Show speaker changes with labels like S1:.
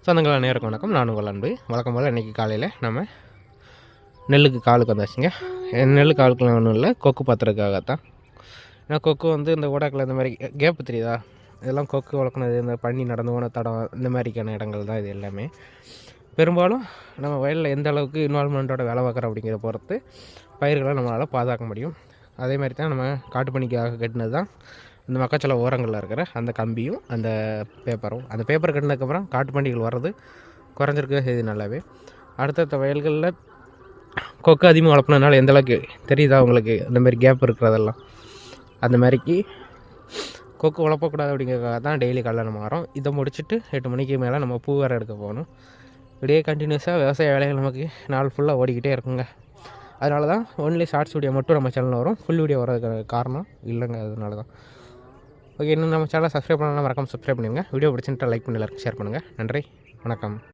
S1: சொந்தங்கள் அனைவருக்கும் வணக்கம். நான் உங்கள் அன்பு. வழக்கம் போல் இன்றைக்கி காலையில் நம்ம நெல்லுக்கு காலுக்கு வந்தாச்சுங்க. நெல்லு காலுக்கு ஒன்றும் இல்லை, கொக்கு பாத்திரக்காகத்தான். ஏன்னா கொக்கு இந்த ஊடாக்கில் இந்த மாதிரி கேப்பு தெரியுதா, இதெல்லாம் கொக்கு வளர்க்குனது, இந்த பண்ணி நடந்து போன தடம், இந்த மாதிரிக்கான இடங்கள் தான் இது எல்லாமே. பெரும்பாலும் நம்ம வயலில் எந்த அளவுக்கு இன்வால்மெண்ட்டோட வேலை பார்க்குறோம் அப்படிங்கிற பொறுத்து பயிர்களை நம்மளால் பாதுகாக்க முடியும். அதே மாதிரி தான் நம்ம காட்டுப்பணிக்காக கட்டினது தான் இந்த மக்காச்சோள ஓரங்களில் இருக்கிற அந்த கம்பியும் அந்த பேப்பரும். அந்த பேப்பர் கட்டினதுக்கப்புறம் காட்டுப்பண்டிகள் வர்றது குறைஞ்சிருக்க செய்தி நல்லாவே. அடுத்தடுத்த வயல்களில் கொக்கு அதிகமாக வளர்ப்புனதுனால எந்த அளவுக்கு தெரியுதா உங்களுக்கு, இந்த மாதிரி கேப் இருக்கிறதெல்லாம். அந்த மாதிரிக்கு கொக்கு வளர்ப்பக்கூடாது அப்படிங்கிறதுக்காக தான் டெய்லி காலையில் நம்ம வரோம். இதை முடிச்சுட்டு 8 மணிக்கு மேலே நம்ம பூ வேறு எடுக்க போகணும். இப்படியே கண்டினியூஸாக விவசாய வேலைகள் நமக்கு நாள் ஃபுல்லாக ஓடிக்கிட்டே இருக்குங்க. அதனால தான் ஒன்லி ஷார்ட்ஸ் வீடியோ மட்டும் நம்ம சேனலில் வரும், ஃபுல் வீடியோ வர்றதுக்கு காரணம் இல்லைங்க. அதனால தான். ஓகே, இன்னும் நம்ம சேனலை சப்ஸ்கிரைப் பண்ணலாம், மறக்காம சப்ஸ்கிரைப் பண்ணிடுங்க. வீடியோ பிடிச்சிட்டு லைக் பண்ணி எல்லாருக்கும் ஷேர் பண்ணுங்கள். நன்றி, வணக்கம்.